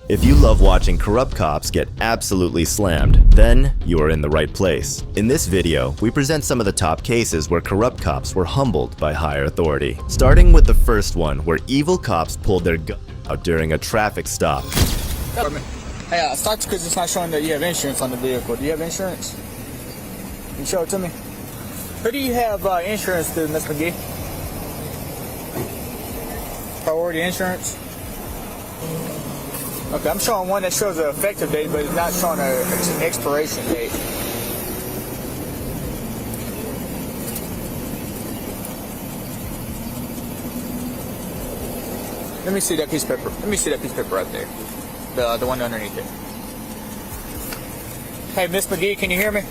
If you love watching corrupt cops get absolutely slammed, then you are in the right place. In this video, we present some of the top cases where corrupt cops were humbled by higher authority. Starting with the first one, where evil cops pulled their gun out during a traffic stop. Hey, start because it's not showing that you have insurance on the vehicle. Do you have insurance? Can you show it to me? Who do you have insurance to, Miss McGee? Priority insurance? Okay, I'm showing one that shows an effective date, but it's not showing an expiration date. Let me see that piece of paper. Let me see that piece of paper right there. The one underneath it. Hey, Miss McGee, can you hear me?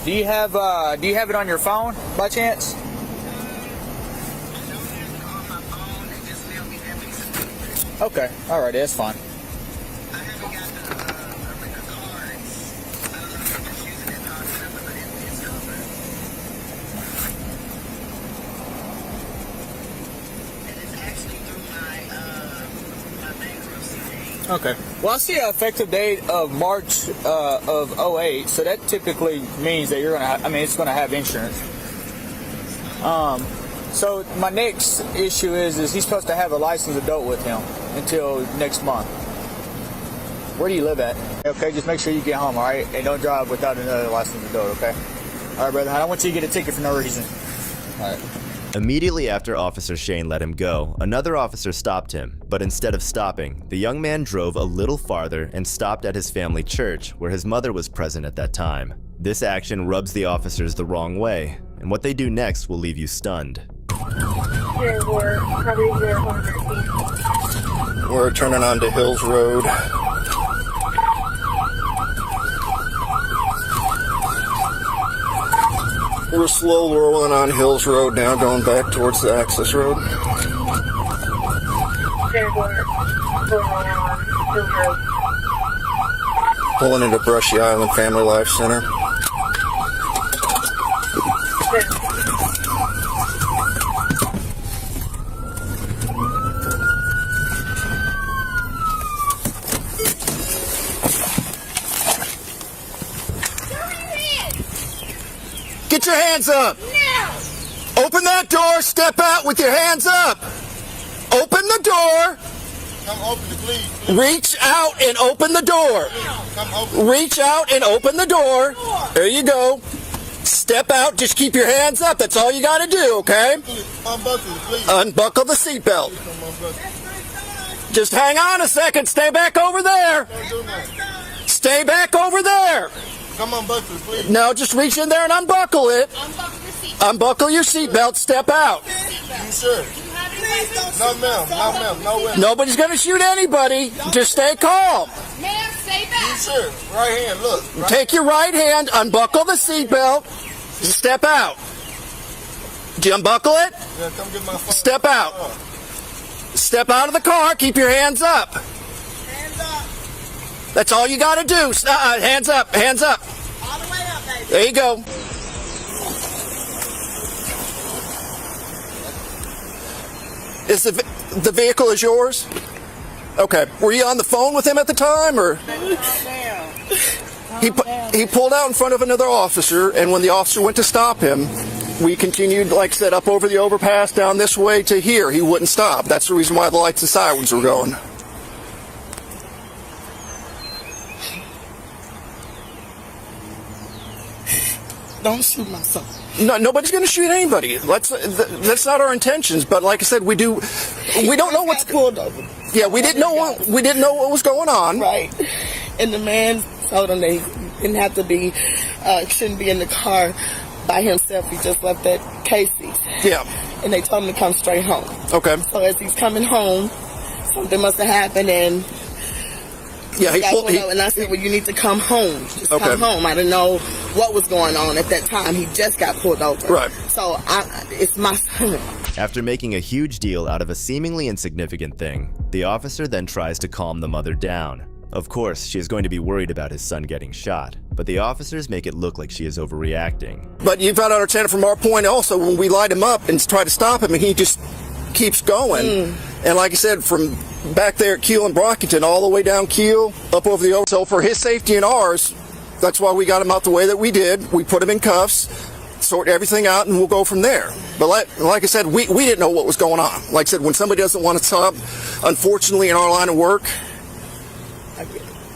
Do you have it on your phone by chance? Okay, all right, that's fine. Okay. Well, I see an effective date of March of 08, so that typically means that you're gonna. It's gonna have insurance. So my next issue is he's supposed to have a licensed adult with him until next month. Where do you live at? Okay, just make sure you get home, all right? And don't drive without another licensed adult, okay? All right, brother. I don't want you to get a ticket for no reason. All right. Immediately after Officer Shane let him go, another officer stopped him, but instead of stopping, the young man drove a little farther and stopped at his family church, where his mother was present at that time. This action rubs the officers the wrong way, and what they do next will leave you stunned. We're turning onto Hills Road. We're slow rolling on Hills Road now, going back towards the access road. Pulling into Brushy Island Family Life Center. Get your hands up! No! Open that door, step out with your hands up! Open the door! Come open it, please. Reach out and open the door! Come open. Reach out and open the door! There you go. Step out, just keep your hands up, that's all you gotta do, okay? Unbuckle it, please. Unbuckle the seatbelt. Just hang on a second, stay back over there! Stay back over there! Come unbuckle it, please. Now just reach in there and unbuckle it. Unbuckle your seatbelt, step out. You sure? No, ma'am. No, ma'am. No way. Nobody's gonna shoot anybody. Just stay calm. Ma'am, stay back. You sure? Right hand, look. Right. Take your right hand, unbuckle the seatbelt, step out. Do you unbuckle it? Yeah, come get my phone. Step out. Step out of the car, keep your hands up. Hands up. That's all you gotta do. Hands up, hands up. All the way up, baby. There you go. Is the vehicle is yours? Okay. Were you on the phone with him at the time, or? He pulled out in front of another officer, and when the officer went to stop him, we continued, like I said, up over the overpass, down this way to here. He wouldn't stop. That's the reason why the lights and sirens were going. Don't shoot my son. No, nobody's going to shoot anybody. That's not our intentions. But like I said, we don't know what's pulled over. Yeah, we didn't know what was going on. Right, and the man told him they didn't have to be, shouldn't be in the car by himself. He just left at Casey's. Yeah. And they told him to come straight home. Okay. So as he's coming home, something must have happened, and yeah, he pulled. And I said, "Well, you need to come home. Just come home." I didn't know what was going on at that time. He just got pulled over. Right. So it's my son. After making a huge deal out of a seemingly insignificant thing, the officer then tries to calm the mother down. Of course, she is going to be worried about his son getting shot, but the officers make it look like she is overreacting. But you've got to understand it from our point also, when we light him up and try to stop him, and he just keeps going. And like I said, from back there at Keel and Brockington all the way down Keel, up over the over. So for his safety and ours, that's why we got him out the way that we did. We put him in cuffs, sort everything out, and we'll go from there. But like I said, we didn't know what was going on. Like I said, when somebody doesn't want to stop, unfortunately in our line of work,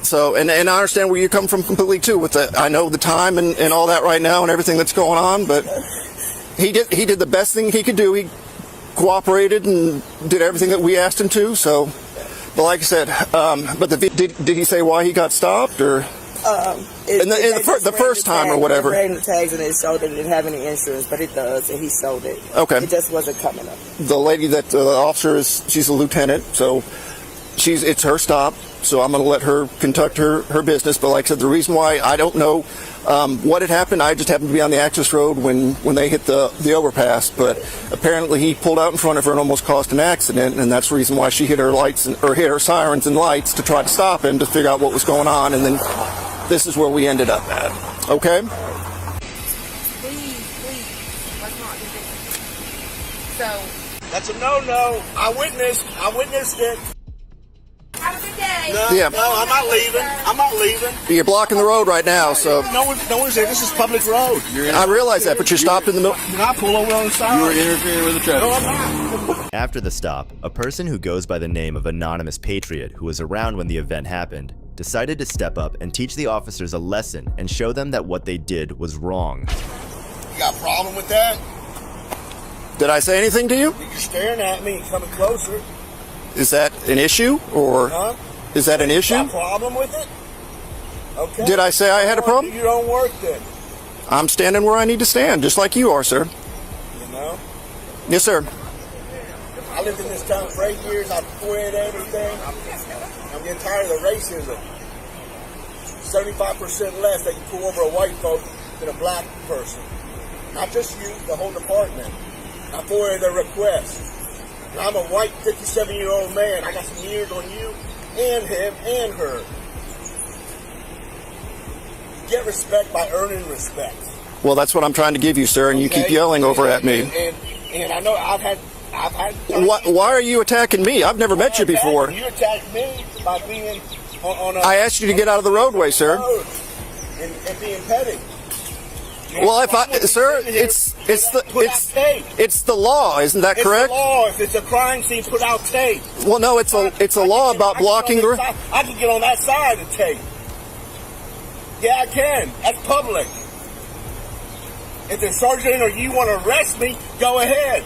so, and I understand where you come from completely too with the, I know the time and all that right now and everything that's going on, but he did the best thing he could do. He cooperated and did everything that we asked him to. So, but like I said, but did he say why he got stopped or? The first time or whatever. They ran the tags and it showed that it didn't have any insurance, but it does, and he showed it. Okay. It just wasn't coming up. The lady that the officer is, she's a lieutenant, so it's her stop. So I'm going to let her conduct her business. But like I said, the reason why I don't know what had happened, I just happened to be on the access road when they hit the overpass. But apparently he pulled out in front of her and almost caused an accident, and that's the reason why she hit her lights or hit her sirens and lights to try to stop him to figure out what was going on, and then this is where we ended up at. Okay? Please, let's not do this. So That's a no-no. I witnessed it. have a good day. Yeah. No, I'm not leaving. I'm not leaving. You're blocking the road right now, so No one's there. This is public road. I realize that, but you're stopped in the middle. You're not pull over on the side. You were interfering with the traffic. No, I'm not. After the stop, a person who goes by the name of Anonymous Patriot, who was around when the event happened, decided to step up and teach the officers a lesson and show them that what they did was wrong. You got a problem with that? Did I say anything to you? You're staring at me and coming closer. Is that an issue, or Huh? is that an Got issue? a problem with it? Okay. Did I say I had a problem? Do your own work then. I'm standing where I need to stand, just like you are, sir. You know? Yes, sir. I lived in this town for 8 years. I've quit everything. I'm getting tired of the racism. 75% less they can pull over a white folk than a black person. Not just you, the whole department. I forwarded their request. And I'm a white 57-year-old man. I got some years on you and him and her. Get respect by earning respect. Well, that's what I'm trying to give you, sir, and you keep Okay? yelling over at me. And I know I've had. Why are you attacking me? I've never met you before. You attacked me by being on a. I asked you to get out of the roadway, sir. road and being petty. Well, sir, it's the law, isn't that correct? It's the law. If it's a crime scene, put out tape. Well, no, it's a law about blocking the. I can get on that side of tape. Yeah, I can. That's public. If the sergeant or you want to arrest me, go ahead.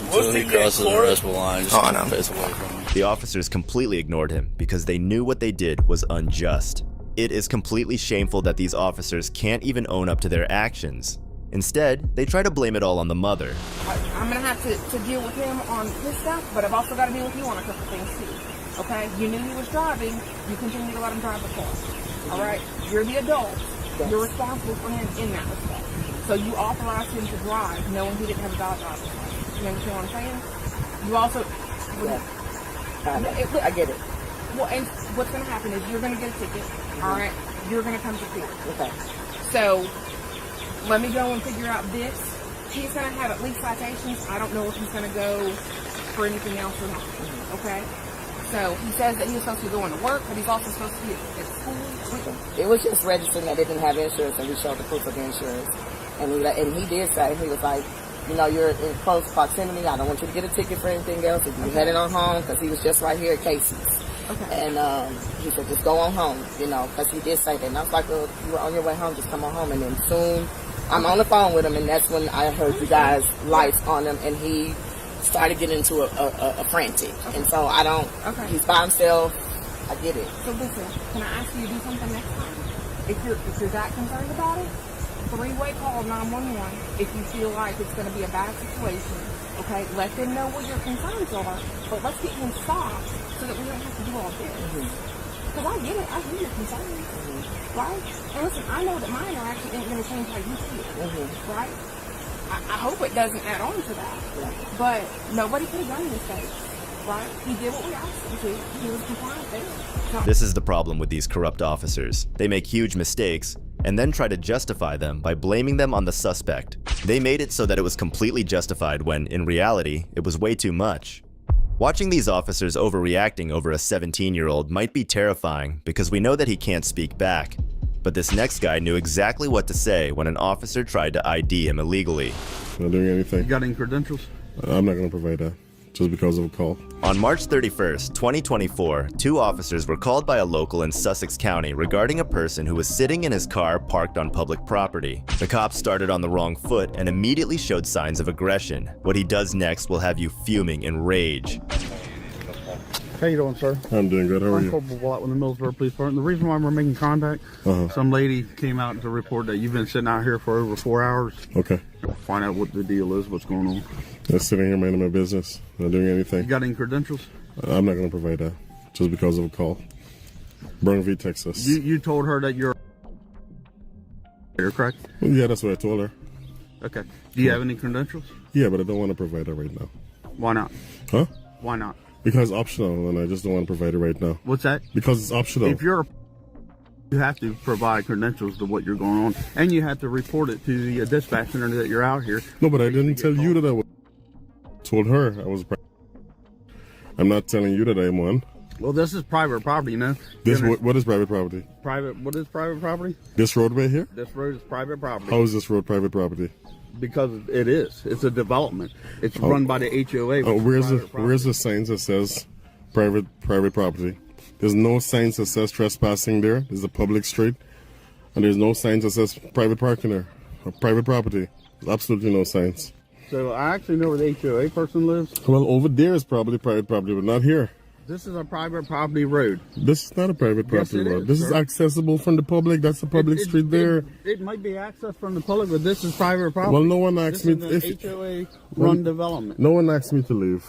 Until he crosses the arrestable line, just I know. face away from me. The officers completely ignored him because they knew what they did was unjust. It is completely shameful that these officers can't even own up to their actions. Instead, they try to blame it all on the mother. I'm gonna have to deal with him on this stuff, but I've also got to deal with you on a couple things too. Okay? You knew he was driving. You continue to let him drive the car. All right? You're the adult. You're responsible for him in that respect. So you authorized him to drive, knowing he didn't have a valid driver's license. You understand what I'm saying? You also. I get it. Well, and what's going to happen is you're going to get a ticket, all right? You're going to come to court. Okay. So, let me go and figure out this. He's going to have at least citations. I don't know if he's going to go for anything else or not, okay? So, he says that he's supposed to be going to work, but he's also supposed to be at school. It was just registering that it didn't have insurance, and we showed the proof of the insurance. And he did say, he was like, you know, you're in close proximity. I don't want you to get a ticket for anything else. If you're heading on home, because he was just right here at Casey's. Okay. And he said, just go on home, you know, because he did say that. And I was like, well, you were on your way home, just come on home. And then soon, I'm on the phone with him, and that's when I heard you guys' lights on him, and he started getting into a frantic. Okay. And so I don't, he's by himself. I get it. So listen, can I ask you to do something next time? If you're that concerned about it, three-way call 911 if you feel like it's going to be a bad situation. Okay, let them know what your concerns are, but let's get him stopped so that we don't have to do all this. Because I get it, I hear your concerns, right? And listen, I know that my interaction ain't going to change how you feel, right? I hope it doesn't add on to that, but nobody could have done this thing, right? He did what we asked him to. He was compliant there. So, This is the problem with these corrupt officers. They make huge mistakes, and then try to justify them by blaming them on the suspect. They made it so that it was completely justified when, in reality, it was way too much. Watching these officers overreacting over a 17-year-old might be terrifying because we know that he can't speak back. But this next guy knew exactly what to say when an officer tried to ID him illegally. Not doing anything. You got any credentials? I'm not going to provide that just because of a call. On March 31st, 2024, 2 officers were called by a local in Sussex County regarding a person who was sitting in his car parked on public property. The cops started on the wrong foot and immediately showed signs of aggression. What he does next will have you fuming in rage. How you doing, sir? I'm doing good. How are I'm you? Corporal Watt with the Millsboro Police Department. The reason why we're making contact, some lady came out to report that you've been sitting out here for over 4 hours. Okay. Find out what the deal is, what's going on. Just sitting here minding my business. Not doing You anything. got any credentials? I'm not going to provide that just because of a call. Burnville, Texas. You told her that you're correct? Yeah, that's what I told her. Okay. Do you have any credentials? Yeah, but I don't want to provide that right now. Why not? Huh? Why not? Because it's optional, and I just don't want to provide it right now. What's that? Because it's optional. If you're you have to provide credentials to what you're going on, and you have to report it to the dispatch center that you're out here. No, but I didn't tell you that I was. Told her I was. I'm not telling you that I'm one. Well, this is private property, you know. This what is private property? What is private property? This roadway here? This road is private property. How is this road private property? Because it is. It's a development. It's run by the HOA. Where's the signs that says private property? There's no signs that says trespassing there. There's a public street, and there's no signs that says private parking there or private property. There's absolutely no signs. So I actually know where the HOA person lives. Well, over there is probably private property, but not here. This is a private property road. This is not a private property Yes, it road. is, This sir. is accessible from the public. That's a public street there. It might be accessed from the public, but this is private property. Well, no one asked me This is an HOA run development. No one asked me to leave.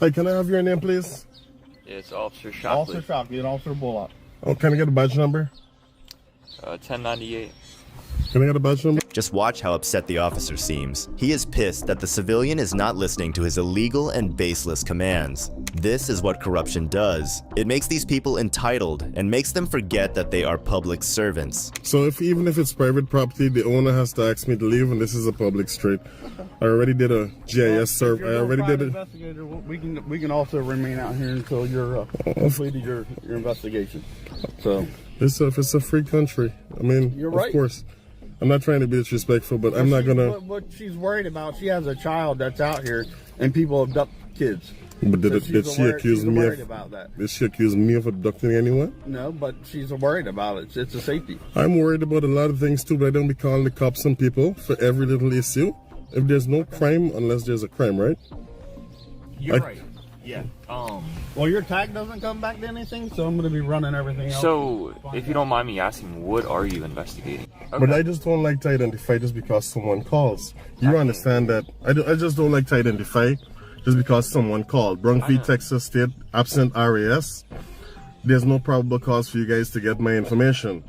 Hey, can I have your name, please? It's Officer Shockley. Officer Shockley and Officer Bullock. Oh, can I get a badge number? 1098. Can I get a badge number? Just watch how upset the officer seems. He is pissed that the civilian is not listening to his illegal and baseless commands. This is what corruption does. It makes these people entitled and makes them forget that they are public servants. So even if it's private property, the owner has to ask me to leave, and this is a public street. I already did a GIS survey. I already did it. Investigator, we can also remain out here until you're completed your investigation. So It's a free country. I mean, You're of right. course. I'm not trying to be disrespectful, but I'm not gonna. What she's worried about, she has a child that's out here, and people abduct kids. But So did she's she accuse she's me worried of? about that? Did she accuse me of abducting anyone? No, but she's worried about it. It's a safety. I'm worried about a lot of things too, but I don't be calling the cops on people for every little issue. If there's no crime, unless there's a crime, right? You're I- right. Yeah. Well, your tag doesn't come back to anything, so I'm going to be running everything else. So, if you don't mind me asking, what are you investigating? But I just don't like to identify just because someone calls. You understand that? I just don't like to identify just because someone called. Bronx, Texas State, absent RAS. There's no probable cause for you guys to get my information.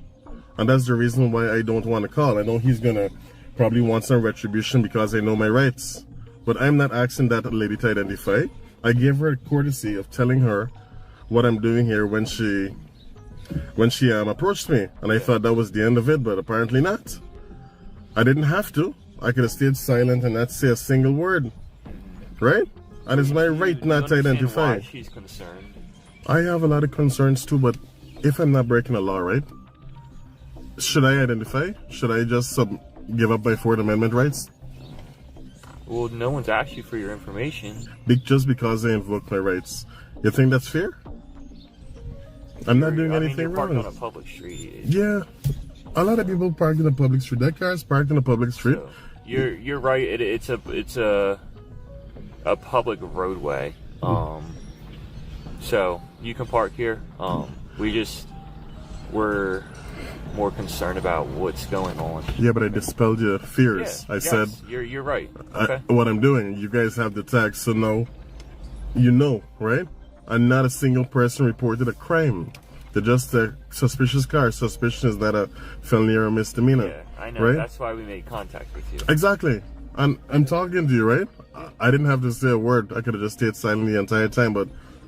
And that's the reason why I don't want to call. I know he's going to probably want some retribution because I know my rights. But I'm not asking that lady to identify. I gave her a courtesy of telling her what I'm doing here when she approached me, and I thought that was the end of it, but apparently not. I didn't have to. I could have stayed silent and not say a single word, right? And it's my right not to identify. Why she's concerned. I have a lot of concerns too, but if I'm not breaking the law, right? Should I identify? Should I just give up my Fourth Amendment rights? Well, no one's asked you for your information. Just because I invoked my rights. You think that's fair? I'm not doing anything you're parked wrong. on a public street. Yeah, a lot of people park in a public street. That car is parked in a public street. So, you're right. It's a public roadway. So you can park here. We're more concerned about what's going on. Yeah, but I dispelled your fears. I said you're right. Okay. what I'm doing. You guys have the tag, so now you know, right? And not a single person reported a crime. They're just a suspicious car. Suspicion is not a felony or a misdemeanor. Yeah, I know. Right? That's why we made contact with you. Exactly. And I'm talking to you, right? I didn't have to say a word. I could have just stayed silent the entire time, but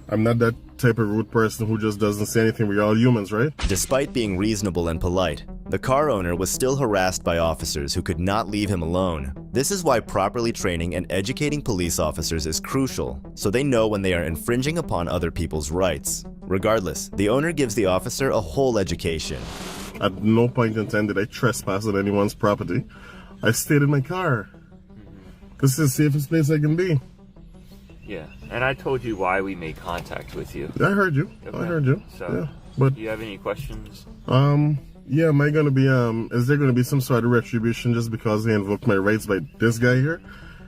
I'm not that type of rude person who just doesn't say anything. We're all humans, right? Despite being reasonable and polite, The car owner was still harassed by officers who could not leave him alone. This is why properly training and educating police officers is crucial, so they know when they are infringing upon other people's rights. Regardless, the owner gives the officer a whole education. At no point in time did I trespass on anyone's property. I stayed in my car. This is the safest place I can be. Yeah, and I told you why we made contact with you. I heard you. Okay. I heard you. So, yeah, but do you have any questions? yeah, am I gonna be is there gonna be some sort of retribution just because they invoked my rights by this guy here?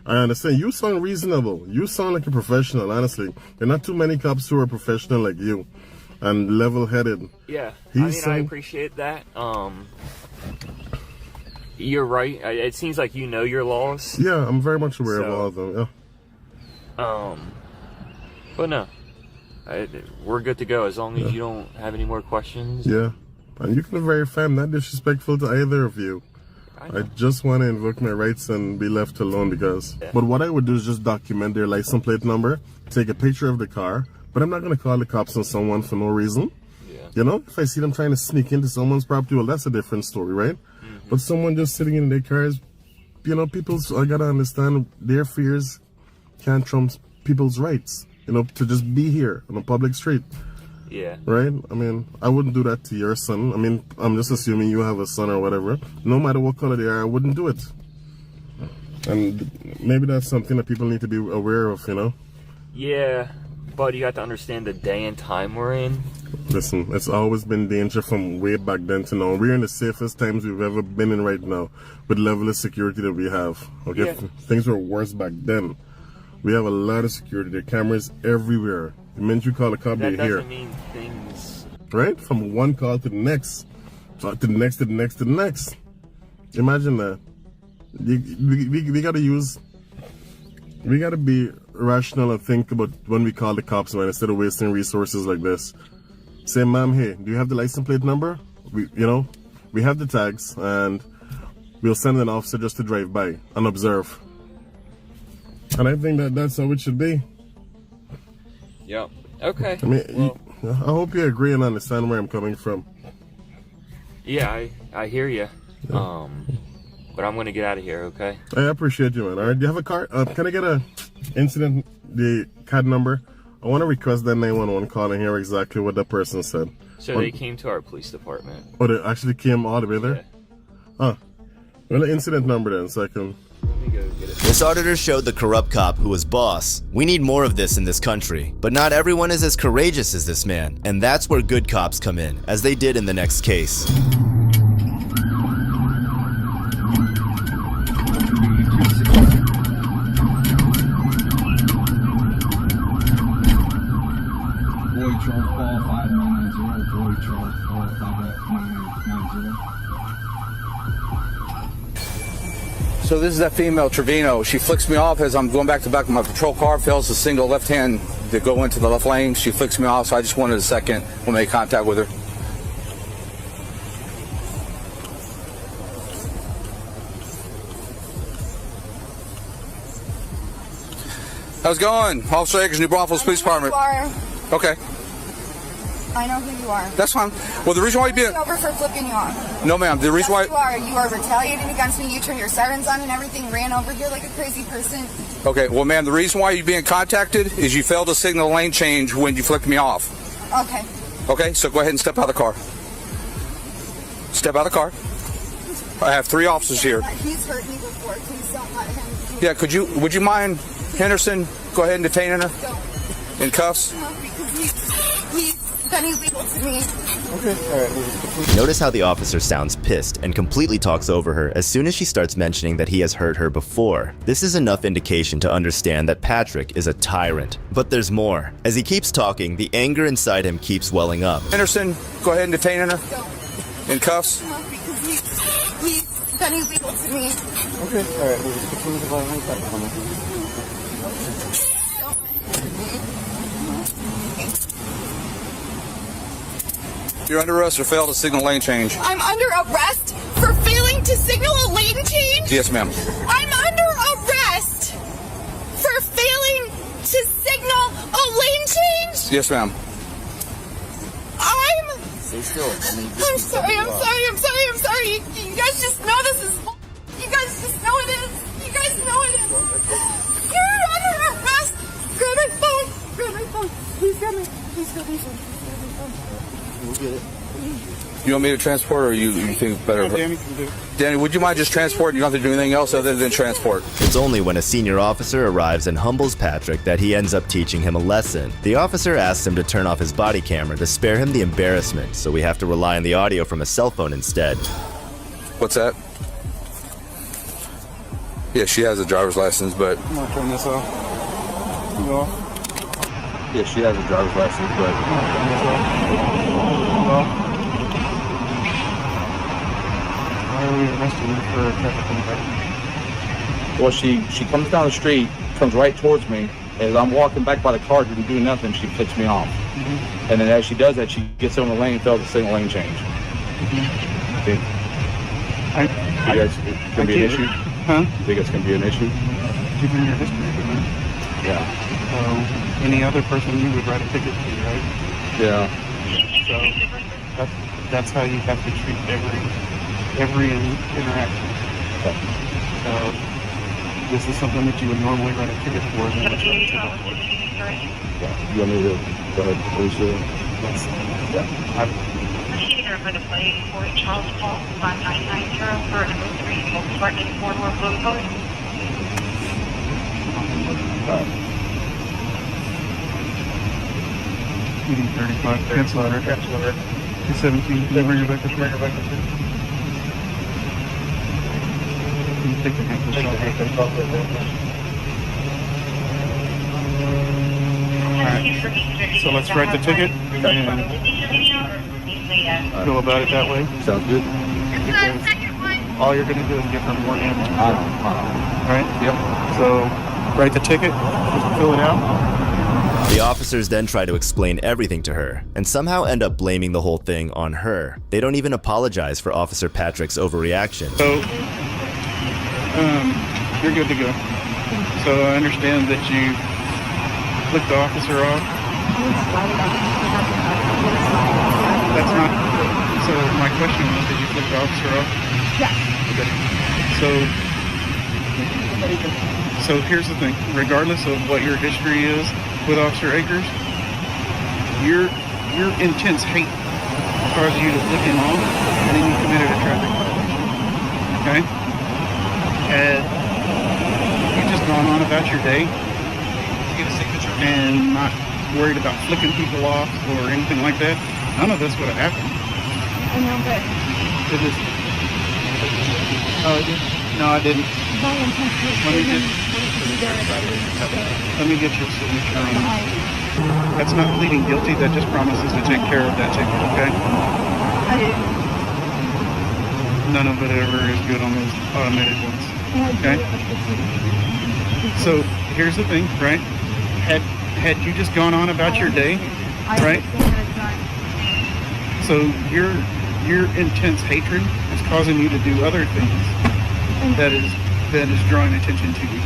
I understand. You sound reasonable. You sound like a professional, honestly. There are not too many cops who are professional like you and level-headed. Yeah, I appreciate that. You're right. It seems like you know your laws. Yeah, I'm very much aware of all of them, yeah. But no, we're good to go as long as you don't have any more questions. Yeah, and you can verify I'm not disrespectful to either of you. I just want to invoke my rights and be left alone because... Yeah. But what I would do is just document their license plate number, take a picture of the car, but I'm not going to call the cops on someone for no reason. Yeah. You know, if I see them trying to sneak into someone's property, well, that's a different story, right? Mm-hmm. But someone just sitting in their cars, you know, I got to understand their fears can't trump people's rights, you know, to just be here on a public street. Yeah. Right? I mean, I wouldn't do that to your son. I mean, I'm just assuming you have a son or whatever. No matter what color they are, I wouldn't do it. And maybe that's something that people need to be aware of, you know? Yeah, but you have to understand the day and time we're in. Listen, it's always been danger from way back then to now. We're in the safest times we've ever been in right now with level of security that we have. Okay? Yeah. Things were worse back then. We have a lot of security. There are cameras everywhere. The minute you call a cop, they're here. That doesn't mean things... Right? From one call to the next. To the next, to the next, to the next. Imagine that. We gotta use... We gotta be rational and think about when we call the cops, man, instead of wasting resources like this. Say, ma'am, hey, do you have the license plate number? We have the tags, and we'll send an officer just to drive by and observe. And I think that's how it should be. Yep. Okay. I mean, I hope you agree and understand where I'm coming from. Yeah, I hear you. Yeah. But I'm gonna get out of here. Okay. I appreciate you, man. All right. Do you have a car? Can I get the CAD number? I want to request that 911 call and hear exactly what that person said. So they came to our police department. Oh, they actually came all the way there? Yeah. Oh. Well, the incident number then, so I can... Let me go get it. This auditor showed the corrupt cop who was boss. We need more of this in this country. But not everyone is as courageous as this man. And that's where good cops come in, as they did in the next case. So this is that female, Trevino. She flicks me off as I'm going back to back of my patrol car, fails the single left hand to go into the left lane. She flicks me off, so I just wanted a second to make contact with her. How's it going? Officer Akers, New Braunfels Police Department. Okay. I know who you are. That's fine. Well, the reason why you being over for flipping you off. No, ma'am. The reason why you are retaliating against me. You turned your sirens on and everything. Ran over here like a crazy person. Okay. Well, ma'am, the reason why you're being contacted is you failed to signal lane change when you flicked me off. Okay. Okay. So go ahead and step out of the car. Step out of the car. I have 3 officers here. He's hurt me before. Please don't let him. Yeah. Would you mind, Henderson? Go ahead and detain her. In cuffs. No, because he's done illegal to me. Okay. All right. Notice how the officer sounds pissed and completely talks over her as soon as she starts mentioning that he has hurt her before. This is enough indication to understand that Patrick is a tyrant. But there's more. As he keeps talking, the anger inside him keeps welling up. Henderson, go ahead and detain her. In cuffs. No, because he's done illegal to me. Okay. All right. We'll just continue the violence. You're under arrest for failed to signal lane change. I'm under arrest for failing to signal a lane change? Yes, ma'am. I'm under arrest for failing to signal a lane change? Yes, ma'am. I'm Stay still. I mean, I'm sorry. You guys just know this is. You guys just know it is. You guys know it is. You're under arrest. Grab my phone. Please grab my phone. we'll get it. You want me to transport, or you think better? Danny can do it. Danny, would you mind just transport? You don't have to do anything else other than transport. It's only when a senior officer arrives and humbles Patrick that he ends up teaching him a lesson. The officer asks him to turn off his body camera to spare him the embarrassment, so we have to rely on the audio from a cell phone instead. What's that? Yeah, she has a driver's license, but... I'm gonna turn this off. No. Yeah, she has a driver's license, but... Why are we arresting her for a traffic infraction? Well, she comes down the street, comes right towards me. As I'm walking back by the car, didn't do nothing, she flicks me off. Mm-hmm. And then as she does that, she gets on the lane and fails the signal lane change. Mm-hmm. You think it's going to be an issue? Huh? You think it's going to be an issue? Given your history, Yeah. so any other person you would write a ticket to, right? Yeah. So that's how you have to treat every interaction. So this is something that you would normally write a ticket for, and then write a ticket for. Yeah. You want me to go ahead, please? Yes. Yeah. Procedure for the plate for Charles Paul 5990 for number 3 Volkswagen 4-door blue code. Meeting 35, cancel order. 217, can you bring her back up here? Can you take the handcuffs off? Alright, so let's write the ticket and go about it that way. Sounds good. Because all you're going to do is give her more ammo. Right? Yep. So write the ticket, just fill it out. The officers then try to explain everything to her, and somehow end up blaming the whole thing on her. They don't even apologize for Officer Patrick's overreaction. So, you're good to go. So I understand that you flicked the officer off. That's not, so my question was, did you flick the officer off? Yeah. Okay. So here's the thing, regardless of what your history is with Officer Akers, your intense hate caused you to flick him off, and then you committed a traffic violation. Okay? Had you just gone on about your day and not worried about flicking people off or anything like that, none of this would have happened. I know, but It just, oh, it did? No, I didn't. Let me get your signature on it. That's not pleading guilty. That just promises to take care of that ticket, okay? None of it ever is good on those automated ones, okay? So here's the thing, right? Had you just gone on about your day, right? So your intense hatred is causing you to do other things that is drawing attention to you.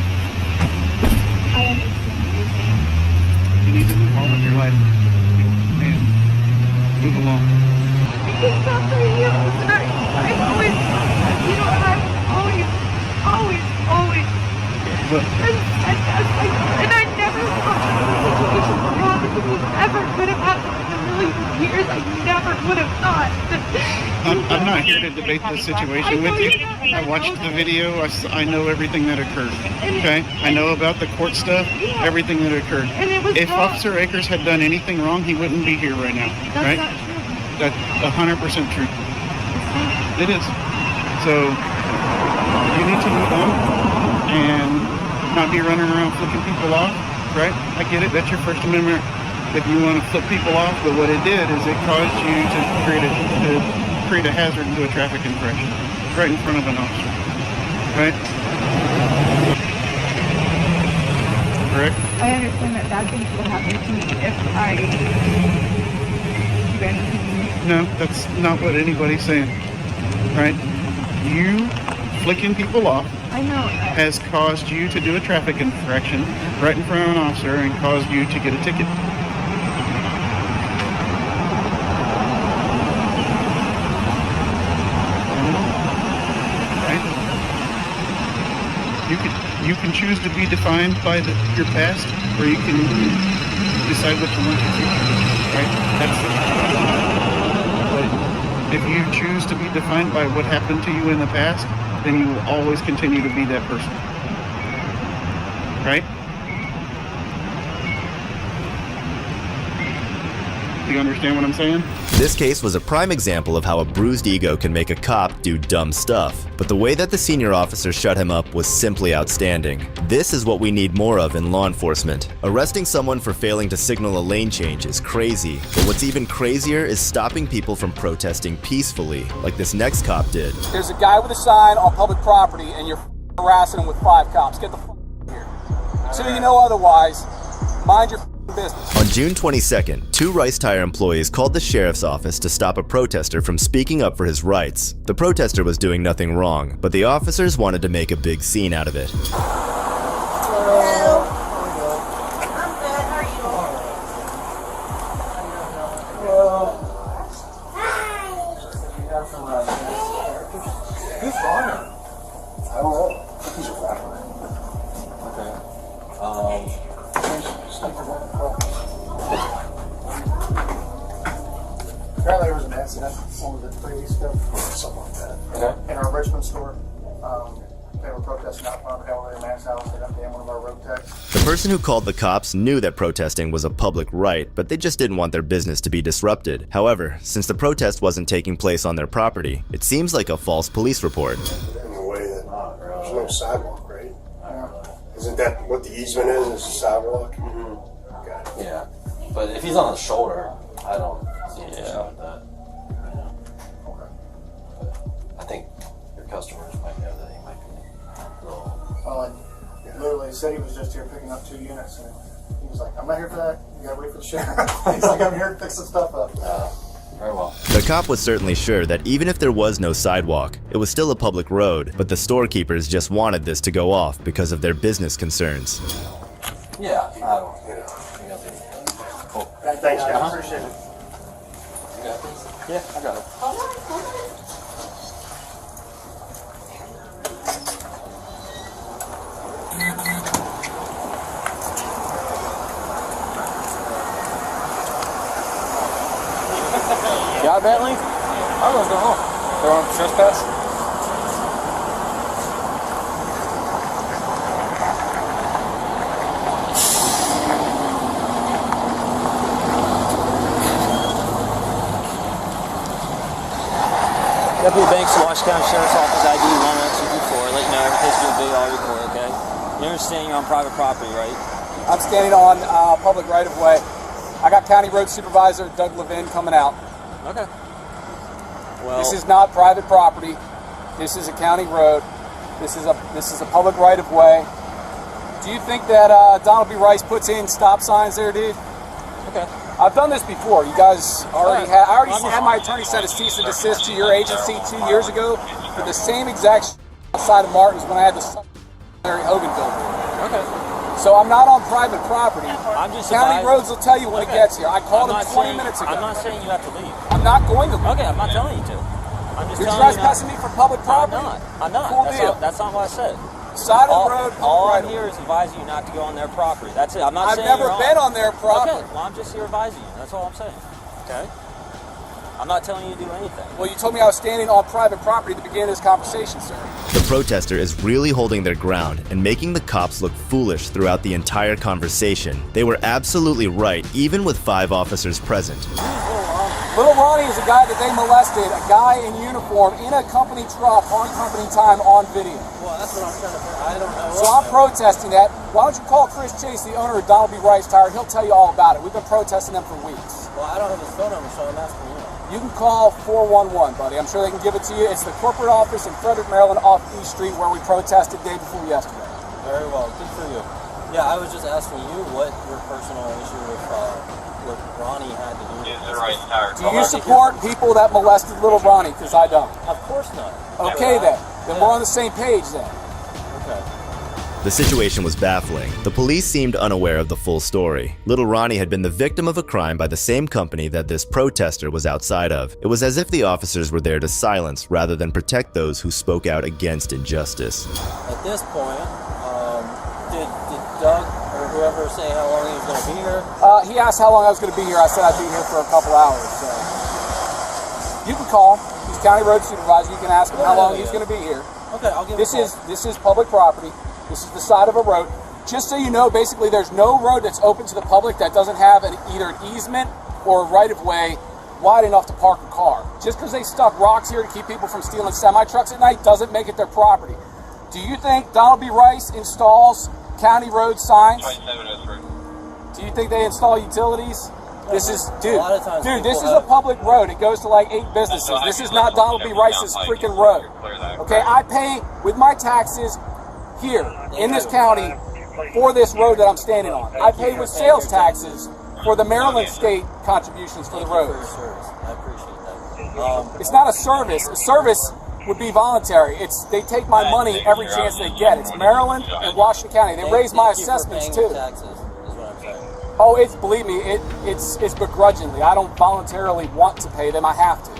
You need to move on with your life. Man, move along. It's not for you. I always, you know, I've always. What? And I never thought this situation would happen to me ever could have happened in a million years. I never would have thought. I'm not here to debate this situation with you. I watched the video. I know everything that occurred. Okay? I know about the court stuff, everything that occurred. If Officer Akers had done anything wrong, he wouldn't be here right now. Right? That's 100% true. It is. So you need to move on and not be running around flipping people off. Right? I get it. That's your First Amendment. If you want to flip people off, but what it did is it caused you to create a hazard into a traffic infraction right in front of an officer. Right? Correct? I understand that bad things will happen to me if I do anything. No, that's not what anybody's saying. Right? You flicking people off has caused you to do a traffic infraction right in front of an officer and caused you to get a ticket. You can choose to be defined by your past, or you can decide what you want to do. Right? That's but if you choose to be defined by what happened to you in the past, then you will always continue to be that person. Right? Do you understand what I'm saying? This case was a prime example of how a bruised ego can make a cop do dumb stuff. But the way that the senior officer shut him up was simply outstanding. This is what we need more of in law enforcement. Arresting someone for failing to signal a lane change is crazy, but what's even crazier is stopping people from protesting peacefully, like this next cop did. There's a guy with a sign on public property and you're harassing him with 5 cops. Get the here. Until you know otherwise, mind your business. On June 22nd, 2 Rice Tire employees called the sheriff's office to stop a protester from speaking up for his rights. The protester was doing nothing wrong, but the officers wanted to make a big scene out of it. Hello. I'm good. How are you? Who's Bonner? I don't know. He's a rapper. Okay. Apparently there was an accident with some of the crazy stuff or something like that. Okay. In our Richmond store, they were protesting out front of Hellray Mass House. They got down one of our road techs. The person who called the cops knew that protesting was a public right, but they just didn't want their business to be disrupted. However, since the protest wasn't taking place on their property, it seems like a false police report. In the way that there's no sidewalk, right? Isn't that what the easement is a sidewalk? Mm-hmm. Okay. Yeah, but if he's on the shoulder, I don't see an issue with that. Okay. But I think your customers might know that he might be a little... Literally said he was just here picking up 2 units, and he was like, I'm not here for that. You gotta wait for the sheriff. He's like, I'm here to fix some stuff up. Very well. The cop was certainly sure that even if there was no sidewalk, it was still a public road, but the storekeepers just wanted this to go off because of their business concerns. Yeah, I don't, cool. Thanks, guys. Appreciate it. You got this? Yeah, I got it. You got a Bentley? I was going home. They're on trespass? Deputy Banks, Washington County Sheriff's Office, ID 11224. Let you know every case will be all recorded, okay? You understand you're on private property, right? I'm standing on public right-of-way. I got County Road Supervisor Doug Levin coming out. Okay. Well, this is not private property. This is a county road. This is a public right-of-way. Do you think that Donald B. Rice puts in stop signs there, dude? Okay. I've done this before. You guys already had. I already had my attorney send a cease and desist to your agency 2 years ago for the same exact side of Martin's when I had the Larry Hogan billboard. Okay. So I'm not on private property. I'm just County roads will tell you when it gets here. I called him 20 minutes ago. I'm not saying you have to leave. I'm not going to leave. Okay, I'm not telling you to. I'm just You're telling trespassing me for public property. I'm not. Cool That's deal. that's not what I said. Side of the road. All I'm here is advising you not to go on their property. That's it. I'm not saying I've never you're been on their property. Okay, well I'm just here advising you. That's all I'm saying. Okay? I'm not telling you to do anything. Well, you told me I was standing on private property at the beginning of this conversation, sir. The protester is really holding their ground and making the cops look foolish throughout the entire conversation. They were absolutely right, even with 5 officers present. Little Ronnie is a guy that they molested, a guy in uniform, in a company truck, on company time, on video. Well, that's what I'm trying to figure. I don't know. So I'm protesting that. Why don't you call Chris Chase, the owner of Donald B. Rice Tire? He'll tell you all about it. We've been protesting them for weeks. Well, I don't have his phone number, so I'm asking you. You can call 411, buddy. I'm sure they can give it to you. It's the corporate office in Frederick, Maryland, off East Street, where we protested day before yesterday. Very well. Good for you. Yeah, I was just asking you what your personal issue with what Ronnie had to do with the right tire. Do you support people that molested little Ronnie? Because I don't. Of course not. Okay, then. Then we're on the same page, then. Okay. The situation was baffling. The police seemed unaware of the full story. Little Ronnie had been the victim of a crime by the same company that this protester was outside of. It was as if the officers were there to silence rather than protect those who spoke out against injustice. At this point, ever say how long he was going to be here? He asked how long I was going to be here. I said I'd be here for a couple hours. So you can call him. He's County Road Supervisor. You can ask him how long he's going to be here. Okay, I'll give him a call. This is public property. This is the side of a road. Just so you know, basically, there's no road that's open to the public that doesn't have either an easement or a right-of-way wide enough to park a car. Just because they stuck rocks here to keep people from stealing semi-trucks at night doesn't make it their property. Do you think Donald B. Rice installs county road signs? Do you think they install utilities? This is, dude, this is a public road. It goes to like 8 businesses. This is not Donald B. Rice's freaking road. Okay, I pay with my taxes here in this county for this road that I'm standing on. I pay with sales taxes for the Maryland state contributions for the roads. I appreciate that. It's not a service. A service would be voluntary. They take my money every chance they get. It's Maryland and Washington County. They raise my assessments too. Oh, believe me, it's begrudgingly. I don't voluntarily want to pay them. I have to.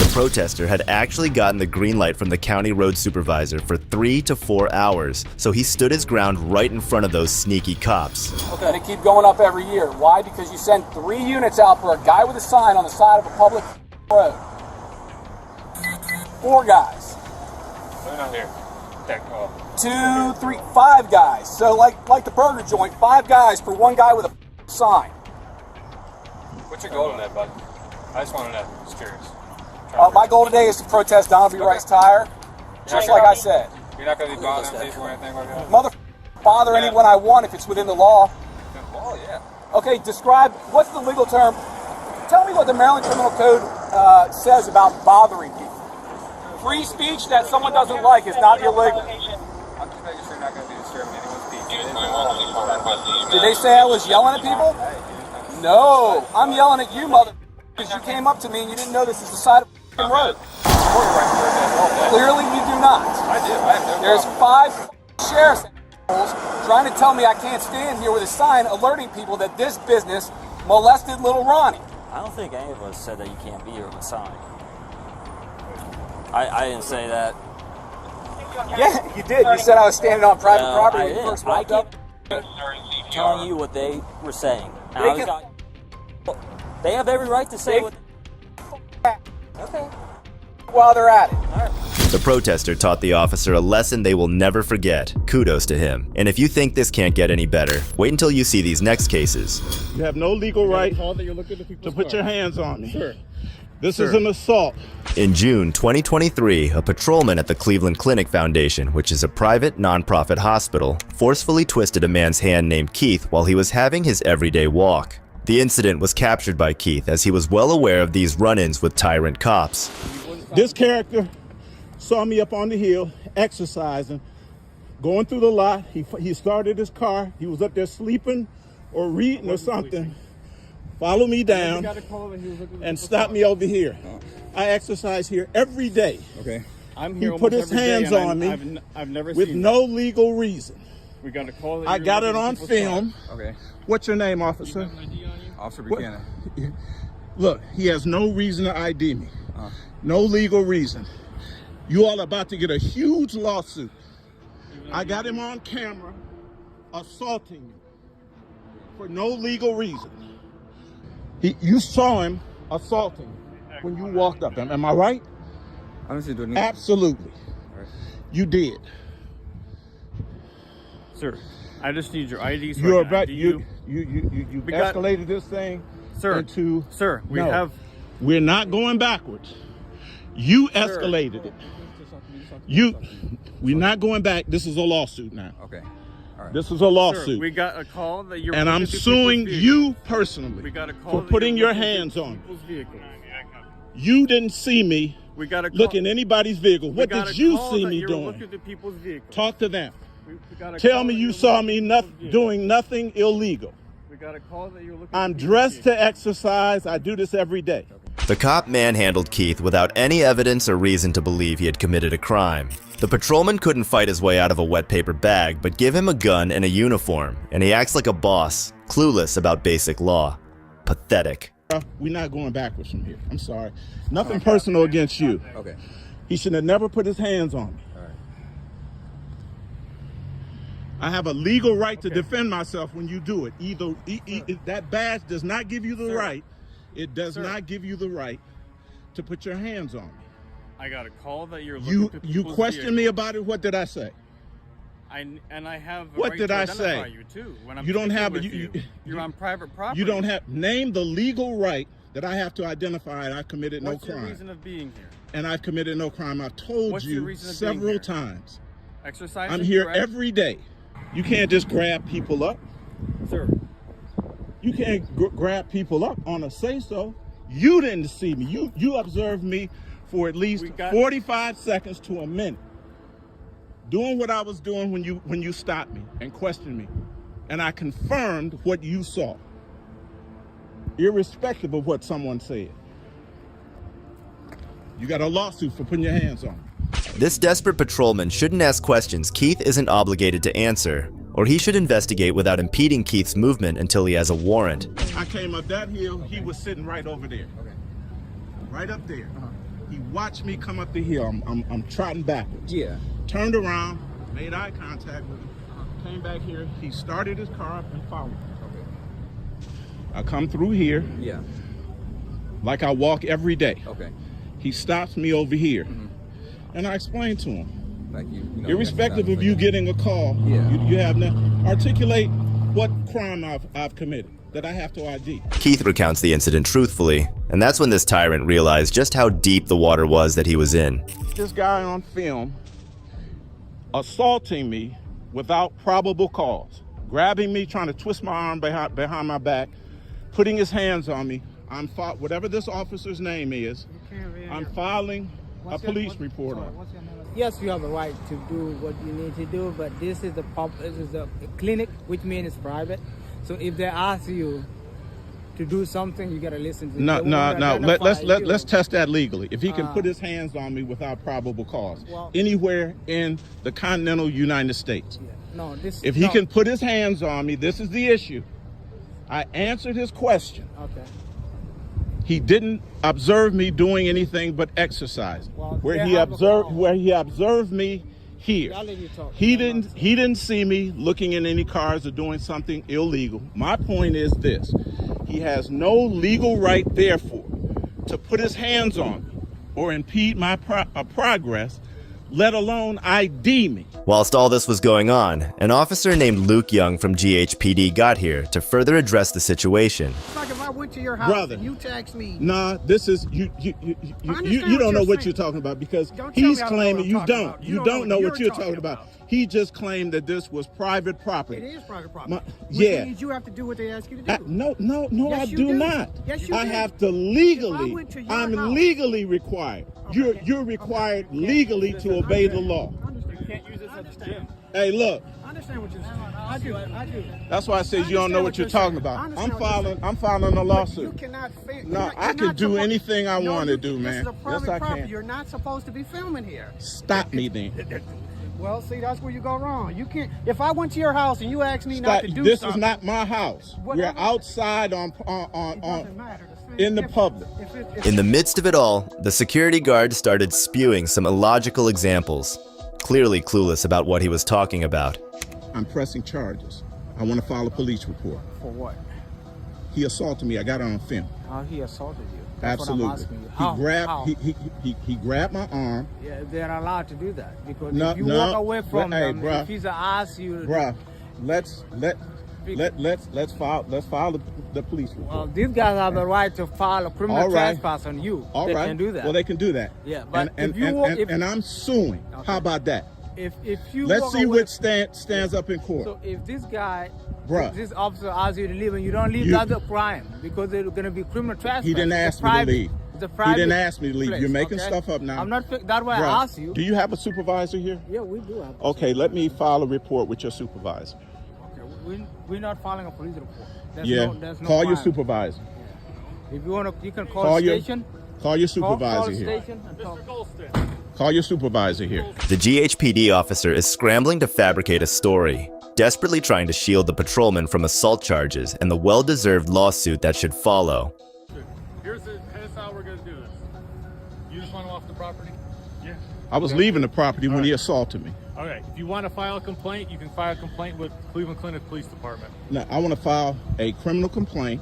The protester had actually gotten the green light from the county road supervisor for 3 to 4 hours, so he stood his ground right in front of those sneaky cops. Okay, they keep going up every year. Why? Because you send 3 units out for a guy with a sign on the side of a public road. 4 guys. We're not here. That call. 2, 3, 5 guys. So like the burger joint, 5 guys for 1 guy with a sign. What's your goal in that, bud? I just want to know. Just curious. My goal today is to protest Donald B. Rice Tire, just like I said. You're not going to be bothering people or anything like that? Bother anyone I want if it's within the law. Oh, yeah. Okay, describe, what's the legal term? Tell me what the Maryland Criminal Code says about bothering people. Free speech that someone doesn't like is not illegal. I'm just making sure you're not going to be disturbing anyone's speech. Did they say I was yelling at people? No, I'm yelling at you, mother, because you came up to me and you didn't know this is the side of the road. Clearly, we do not. I do. There's 5 sheriff's trying to tell me I can't stand here with a sign alerting people that this business molested little Ronnie. I don't think any of us said that you can't be here with a sign. I didn't say that. Yeah, you did. You said I was standing on private property when you first walked up. Telling you what they were saying. They have every right to say what. Okay. While they're at it. The protester taught the officer a lesson they will never forget. Kudos to him. And if you think this can't get any better, wait until you see these next cases. You have no legal right to put your hands on me. Sure. This is an assault. In June 2023, a patrolman at the Cleveland Clinic Foundation, which is a private nonprofit hospital, forcefully twisted a man's hand named Keith while he was having his everyday walk. The incident was captured by Keith as he was well aware of these run-ins with tyrant cops. This character saw me up on the hill exercising, going through the lot. He started his car. He was up there sleeping or reading or something. Followed me down and stopped me over here. I exercise here every day. Okay. I'm He here put his hands on me I've never with seen no legal reason. We got a call that I you're got it looking at on people's film. car. Okay. What's your name, officer? Officer Buchanan. Look, he has no reason to ID me. No legal reason. You all about to get a huge lawsuit. I got him on camera assaulting you for no legal reason. You saw him assaulting when you walked up. Am I right? I don't see doing Absolutely. Right. You did. Sir, I just need your ID. So You're I can about ID you We got- escalated this thing Sir, into sir, we No. have. We're not going backwards. You escalated it. We're not going back. This is a lawsuit now. Okay. All right. This is a lawsuit. Sir, we got a call that you're. And I'm looking through suing people's you vehicles. personally We got a call for that putting you're your looking hands through on me. people's vehicles. You didn't see me We got a call. look in anybody's vehicle. We What got did a you call see that me you're doing? looking through people's vehicles. Talk to them. We got a Tell call me that you you're saw looking me through not people's vehicles. doing nothing illegal. We got a call that you're looking. I'm through dressed people's to exercise. I do this every day. The cop manhandled Keith without any evidence or reason to believe he had committed a crime. The patrolman couldn't fight his way out of a wet paper bag, but give him a gun and a uniform, and he acts like a boss, clueless about basic law. Pathetic. We're not going backwards from here. I'm sorry. Nothing personal against you. Okay. He should have never put his hands on me. All right. I have a legal right to defend myself when you do it. Either that badge does not give you the right. It does not give you the right to put your hands on me. I got a call that you're looking to You questioned me about it. What did I say? I have a What right did to I identify say? you too. When I'm You don't speaking have with you're on private property. You don't have name the legal right that I have to identify, and I committed What's no your crime. reason of being here? And I've committed no crime. I've told What's your you reason of being several here? times. Exercising. I'm here correct? every day. You can't just grab people up. Sir. You can't grab people up on a say-so. You didn't see me. You observed me for at least 45 seconds to a minute, doing what I was doing when you stopped me and questioned me, and I confirmed what you saw, irrespective of what someone said. You got a lawsuit for putting your hands on me. This desperate patrolman shouldn't ask questions Keith isn't obligated to answer, or he should investigate without impeding Keith's movement until he has a warrant. I came up that hill, he was sitting right over there. Right up there. He watched me come up the hill. I'm trotting backwards. Yeah. Turned around, made eye contact with him, came back here. He started his car up and followed me. I come through here. Yeah. Like I walk every day. Okay. He stops me over here. And I explained to him. Like you know, irrespective of you getting a call, you have to articulate what crime I've committed that I have to ID. Keith recounts the incident truthfully, and that's when this tyrant realized just how deep the water was that he was in. This guy on film assaulting me without probable cause, grabbing me, trying to twist my arm behind my back, putting his hands on me. Whatever this officer's name is, I'm filing a police report on it. Yes, you have a right to do what you need to do, but this is a clinic, which means it's private. So if they ask you to do something, you gotta listen to them. No. Let's test that legally. If he can put his hands on me without probable cause, anywhere in the continental United States. No, if he can put his hands on me, this is the issue. I answered his question. Okay. He didn't observe me doing anything but exercising. Where he observed me here. He didn't see me looking in any cars or doing something illegal. My point is this: he has no legal right, therefore, to put his hands on me or impede my progress, let alone ID me. Whilst all this was going on, an officer named Luke Young from GHPD got here to further address the situation. Like if I went to your house and you text me. Nah, this is you don't know what you're talking about, because he's claiming you don't know what you're talking about. He just claimed that this was private property. It is private property. Which means you have to do what they ask you to do. No, yes, I do not. Yes, you I do. have to legally. I'm legally required. Okay. You're required legally to obey the law. You can't use this as a gym. Hey, look. I understand what you're saying. I do. That's why I said you don't know what you're talking about. I'm filing a lawsuit. You cannot film. No, I can do anything I want to do, man. This is a private Yes, I property. can. You're not supposed to be filming here. Stop me then. Well, see, that's where you go wrong. You can't. If I went to your house and you asked me not to do this something, is not my house. Whatever. We're outside in the public. In the midst of it all, the security guard started spewing some illogical examples, clearly clueless about what he was talking about. I'm pressing charges. I want to file a police report. For what? He assaulted me. I got it on film. How he assaulted you? That's Absolutely. What I'm asking you. How? He grabbed my arm. Yeah, they're allowed to do that, because No, if you no. walk away from Hey, them, bruh. if he's asked you, Bruh, let's file the police report. well, these guys have the right to file a criminal All right. trespass on you. All they right. can do that. Well, they can do that. Yeah, but and if you walk, and I'm suing. Okay. How about that? if you Let's walk see away, what stands up in court. So if this guy, Bruh. this officer asks you to leave and you don't leave, that's a crime, because they're going to be criminal trespass. He didn't It's ask me to private. leave. It's a He private didn't ask me to leave. place, You're making okay? stuff up now. I'm not. That's why Bruh, I asked you. Do you have a supervisor here? Yeah, we do have. Okay, let me file a report with your supervisor. Okay, we're not filing a police report. There's no Call your crime. supervisor. If you want to, you can call the station. Call your supervisor Call the here. station and talk. Call your supervisor here. The GHPD officer is scrambling to fabricate a story, desperately trying to shield the patrolman from assault charges and the well-deserved lawsuit that should follow. Here's how we're going to do this. You just want him off the property? Yeah. I was leaving the property when he assaulted me. Okay, if you want to file a complaint, you can file a complaint with Cleveland Clinic Police Department. Now, I want to file a criminal complaint.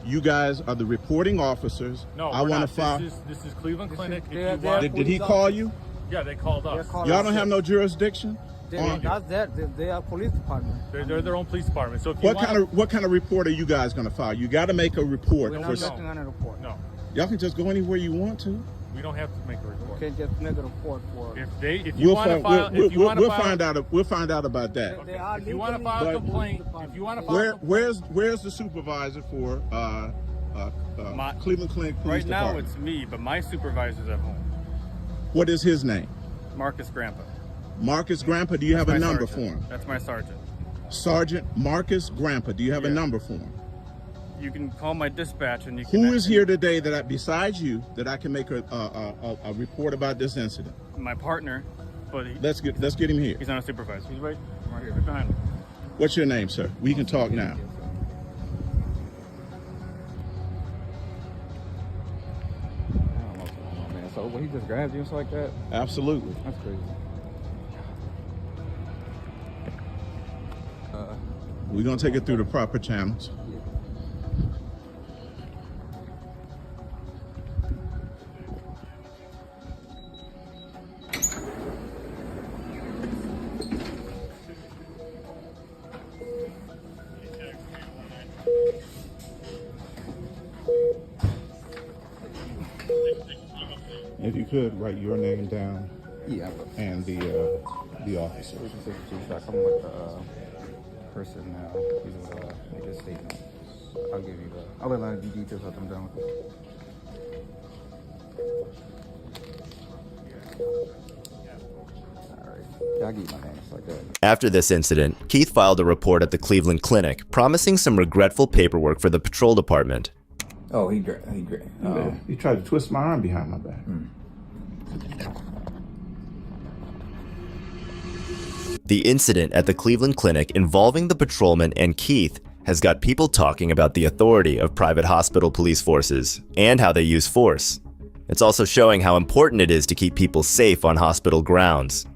You guys are the reporting officers. No, I want to file. This is Cleveland Clinic. If you they're want, Did he call you? yeah, they called us. Y'all don't have no jurisdiction. That's that. They are police department. They're their own police department. So if you What kind of report are you guys going to file? You got to make a report. We're not making a report. No, Y'all can just go anywhere you want to. we don't have to make a report. You can just make a report for. If you want to file, We'll find out. We'll find out about that. If you want to file a complaint, if you want to file, Where's the supervisor for Cleveland Clinic Police right now Department? it's me, but my supervisor's at home. What is his name? Marcus Grandpa. Marcus Grandpa. Do you have a my number sergeant. for him? That's my sergeant. Sergeant Marcus Grandpa. Do you have a number for him? You can call my dispatch and you can. Who is here today besides you that I can make a report about this incident? My partner, but Let's get him here. he's not a supervisor. He's right here, right behind me. What's your name, sir? We can talk now. Man, so when he just grabs you and stuff like that, Absolutely. that's crazy. We're gonna take it through the proper channels. If you could write your name down. Yeah. And the officer. I'm with the person now. He's gonna make a statement. I'll give you the. I'll let you details after I'm done with it. Yeah, I'll give you my name. It's like that. After this incident, Keith filed a report at the Cleveland Clinic, promising some regretful paperwork for the patrol department. Oh, he He tried to twist my arm behind my back. The incident at the Cleveland Clinic involving the patrolman and Keith has got people talking about the authority of private hospital police forces and how they use force. It's also showing how important it is to keep people safe on hospital grounds.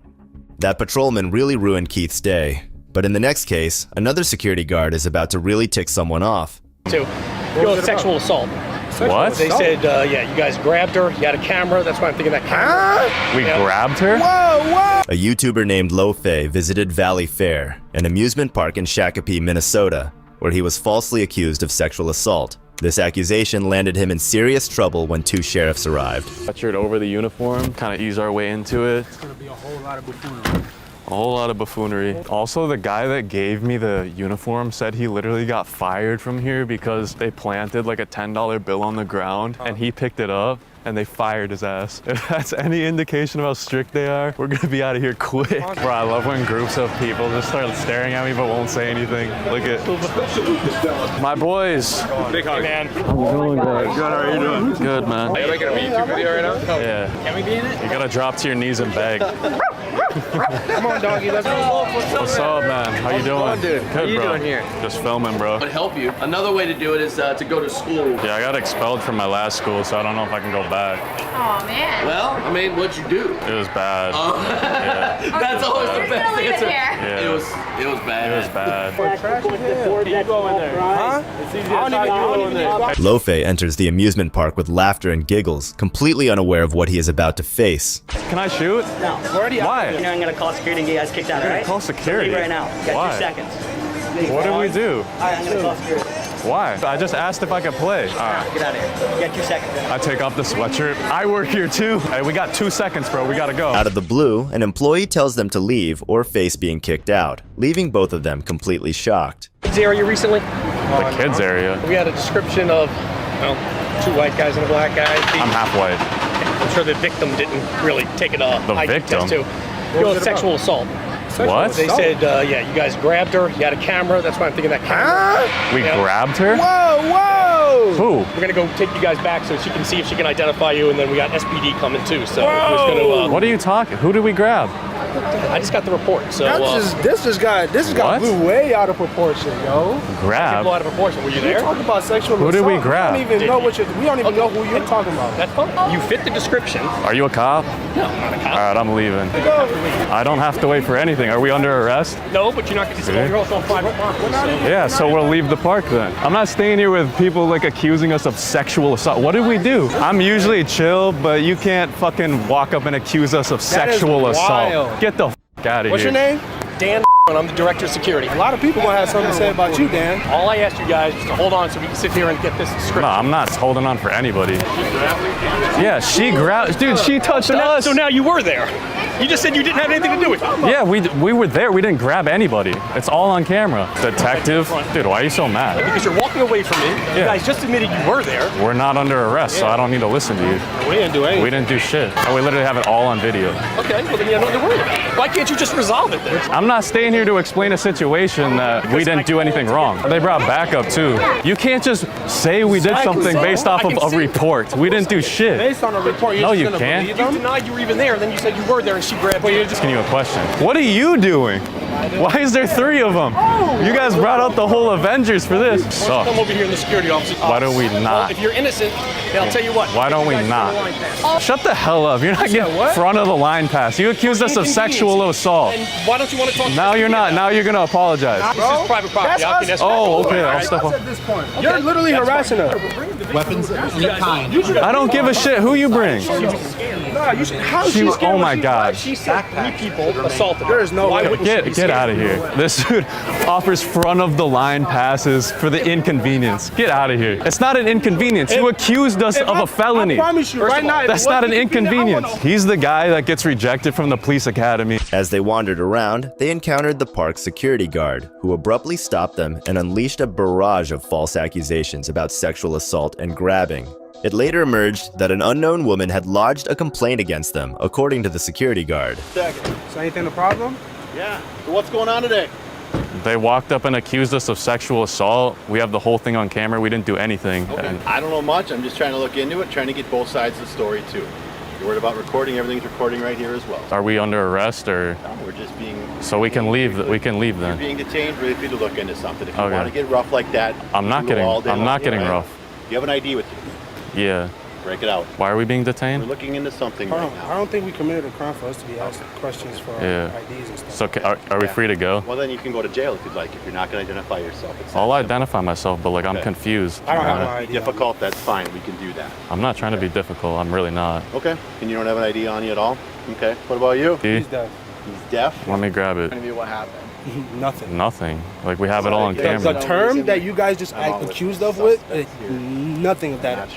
That patrolman really ruined Keith's day, but in the next case, another security guard is about to really tick someone off. Sexual assault. What? They said, yeah, you guys grabbed her. You had a camera. That's why I'm thinking that camera. We grabbed her? A YouTuber named Lofe visited Valley Fair, an amusement park in Shakopee, Minnesota, where he was falsely accused of sexual assault. This accusation landed him in serious trouble when two sheriffs arrived. Captured over the uniform, kind of ease our way into it. It's going to be a whole lot of buffoonery. A whole lot of buffoonery. Also, the guy that gave me the uniform said he literally got fired from here because they planted like a $10 bill on the ground and he picked it up and they fired his ass. If that's any indication of how strict they are, we're gonna be out of here quick. Bro, I love when groups of people just start staring at me but won't say anything. Look at my boys. Big hug. Hey, man. How's it going, guys? Good, how are you doing? Good, man. Are you making a YouTube video right now? Yeah. Can we be in it? You gotta drop to your knees and beg. Come on, doggy. Let's go. What's up, man? How you doing? Dude? Good, How you bro. doing here? Just filming, bro. Would help you. Another way to do it is to go to school. Yeah, I got expelled from my last school, so I don't know if I can go back. Oh man. Well, I mean, what'd you do? It was bad. Yeah. That's always the best answer. Yeah. It was bad. It was bad. You go in there. Huh? It's easy to go in there. Lofe enters the amusement park with laughter and giggles, completely unaware of what he is about to face. Can I shoot? No. We're already Why? up. I'm going to call security and get you guys kicked out, all right? Call security? Leave right now. You got Why? 2 seconds. What did we do? All right, I'm going to call security. Why? I just asked if I could play. All right. Get out of here. You got 2 seconds. I take off the sweatshirt. I work here too. Hey, we got 2 seconds, bro. We gotta go. Out of the blue, an employee tells them to leave or face being kicked out, leaving both of them completely shocked. Kids area recently? The kids area? We had a description of, well, 2 white guys and a black guy. I'm half white. I'm sure the victim didn't really take it The ID victim? test too. Sexual assault. What? They said, yeah, you guys grabbed her. You had a camera. That's why I'm thinking that camera. We grabbed her? Whoa! Who? We're gonna go take you guys back so she can see if she can identify you, and then we got SPD coming too. So we're just gonna. What are you talking? Who did we grab? I just got the report. So This just got blew way out of proportion, yo. Grab? Blow out of proportion. Were you there? You're talking about sexual Who assault. did we grab? We don't even know we don't even know who you're talking about. That's fine. You fit the description. Are you a cop? No, I'm not a cop. All right, I'm leaving. I don't have to wait for anything. Are we under arrest? No, but you're not going to you're also on private property. Yeah, so we'll leave the park then. I'm not staying here with people like accusing us of sexual assault. What did we do? I'm usually chill, but you can't fucking walk up and accuse us of sexual assault. Get the f out of here. What's your name? Dan, and I'm the director of security. A lot of people gonna have something to say about you, Dan. All I asked you guys was to hold on so we can sit here and get this script. No, I'm not holding on for anybody. Yeah, she grabbed, dude, she touched us. So now you were there. You just said you didn't have anything to do with it. Yeah, we were there. We didn't grab anybody. It's all on camera. Detective, dude, why are you so mad? Because you're walking away from me. You guys just admitted you were there. We're not under arrest, so I don't need to listen to you. We didn't do anything. We didn't do shit. And we literally have it all on video. Okay, well then you have nothing to worry about. Why can't you just resolve it then? I'm not staying here to explain a situation that we didn't do anything wrong. They brought backup too. You can't just say we did something based off of a report. We didn't do shit. Based on a report, No, you can't. You denied you were even there, and then you said you were there, and she grabbed you. Asking you a question. What are you doing? Why is there 3 of them? You guys brought out the whole Avengers for this. Come over here in the security office. Why do we not? Well, if you're innocent, then I'll tell you what. Why don't we not? Shut the hell up. You're not getting front of the line pass. You accused us of sexual assault. And why don't you want to talk? Now you're not. Now you're going to apologize. This is private property. Oh, okay. I'll step up. At this point, you're literally harassing her. Weapons of any kind. I don't give a shit who you bring. Oh my God. She said 3 people assaulted her. There is no way. Get out of here. This dude offers front of the line passes for the inconvenience. Get out of here. It's not an inconvenience. You accused us of a felony. I promise you right now. That's not an inconvenience. He's the guy that gets rejected from the police academy. As they wandered around, they encountered the park's security guard, who abruptly stopped them and unleashed a barrage of false accusations about sexual assault and grabbing. It later emerged that an unknown woman had lodged a complaint against them, according to the security guard. So anything the problem? Yeah. So what's going on today? They walked up and accused us of sexual assault. We have the whole thing on camera. We didn't do anything. Okay. I don't know much. I'm just trying to look into it, trying to get both sides of the story too. You're worried about recording. Everything's recording right here as well. Are we under arrest or? No, we're just being. So we can leave. We can leave then. You're being detained. Really free to look into something. If you Okay. want to get rough like that, I'm not getting rough. You have an ID with you. Yeah. Break it out. Why are we being detained? We're looking into something right now. I don't think we committed a crime for us to be asked questions for IDs and stuff. So are we free to go? Well, then you can go to jail if you'd like. If you're not going to identify yourself, it's I'll identify myself, but like I'm confused. I don't have an ID. Difficult. That's fine. We can do that. I'm not trying to be difficult. I'm really not. Okay. And you don't have an ID on you at all? Okay. What about you? He's deaf. He's deaf? Let me grab it. What happened? Nothing. Nothing. Like we have it all on camera. The term that you guys just accused of with, nothing of that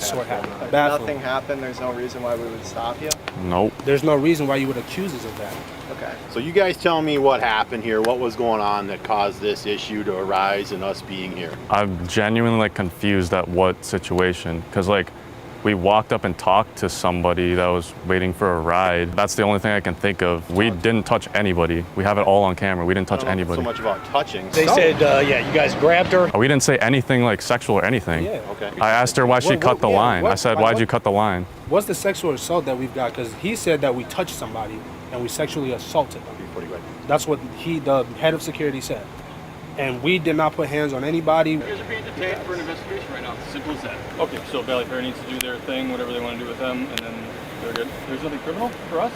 sort happened. Nothing happened. There's no reason why we would stop you. Nope. There's no reason why you would accuse us of that. Okay. So you guys tell me what happened here. What was going on that caused this issue to arise and us being here? I'm genuinely like confused at what situation, because like we walked up and talked to somebody that was waiting for a ride. That's the only thing I can think of. We didn't touch anybody. We have it all on camera. We didn't touch anybody. So much about touching. They said, yeah, you guys grabbed her. We didn't say anything like sexual or anything. Yeah. Okay. I asked her why she cut the line. I said, why'd you cut the line? What's the sexual assault that we've got? Because he said that we touched somebody and we sexually assaulted them. That's what the head of security said. And we did not put hands on anybody. You guys are being detained for an investigation right now. It's as simple as that. Okay, so Valley Fair needs to do their thing, whatever they want to do with them, and then they're good. There's nothing criminal for us,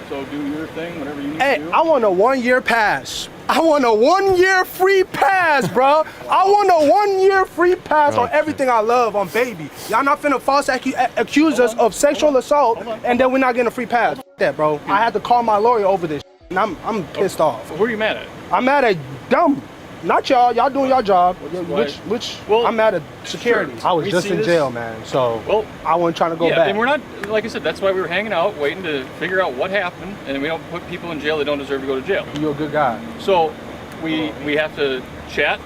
so do your thing, whatever you need to do. I want a 1-year pass. I want a 1-year free pass, bro. I want a 1-year free pass on everything I love, on baby. Y'all not finna false accuse us of sexual assault, and then we're not getting a free pass. F that, bro. I had to call my lawyer over this, and I'm pissed off. Who are you mad at? I'm mad at them. Not y'all. Y'all doing your job. Which I'm mad at security. Sure. I was just in jail, man. So I wasn't trying to go yeah, back. and we're not, like I said, that's why we were hanging out, waiting to figure out what happened, and we don't put people in jail that don't deserve to go to jail. You're a good guy. So we have to chat.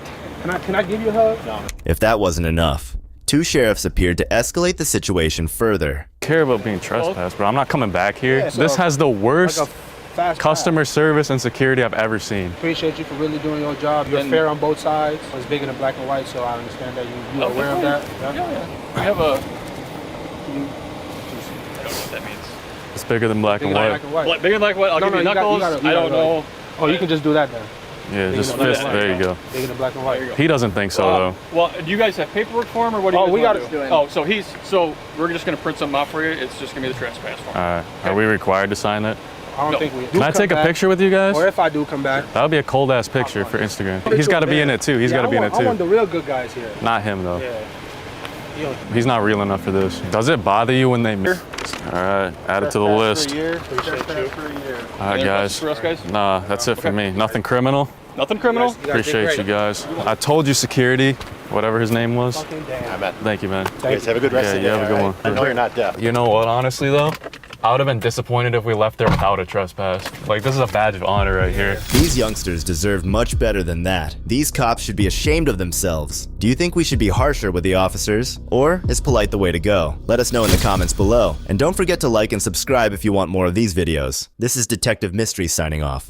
Can I give you a hug? No. If that wasn't enough, 2 sheriffs appeared to escalate the situation further. I care about being trespassed, bro. I'm not coming back here. Yeah, so this has the worst customer pass. Service and security I've ever seen. Appreciate you for really doing your job. You're fair on both sides. It's bigger than black and white, so I understand that you're aware of that. Yeah. We have a. I don't know what that means. It's bigger than black and white. Bigger than black and white. I'll give you knuckles. I don't know. Oh, you can just do that then. Yeah, just fist. There you go. Bigger than black and white. He doesn't think so though. Well, do you guys have paperwork for him, or what do you guys we want got to do? it. Oh, so we're just gonna print something out for you. It's just gonna be the trespass form. Alright. Are we required to sign it? I don't think we. Can I take a picture with you guys? Or if I do come back. That would be a cold ass picture for Instagram. He's got to be in it too. He's got to be in it I want too. the real good guys here. Not him though. Yeah. He's not real enough for this. Does it bother you when they miss? Alright, add it to the list. Alright guys. For us guys? Nah, that's it for me. Nothing criminal? Nothing criminal? Appreciate you guys. I told you security, whatever his name was. Thank you, man. Guys, have a good rest of the day. Yeah, you have a good one. I know you're not deaf. You know what, honestly though? I would have been disappointed if we left there without a trespass. Like, this is a badge of honor right here. These youngsters deserve much better than that. These cops should be ashamed of themselves. Do you think we should be harsher with the officers? Or is polite the way to go? Let us know in the comments below. And don't forget to like and subscribe if you want more of these videos. This is Detective Mystery signing off.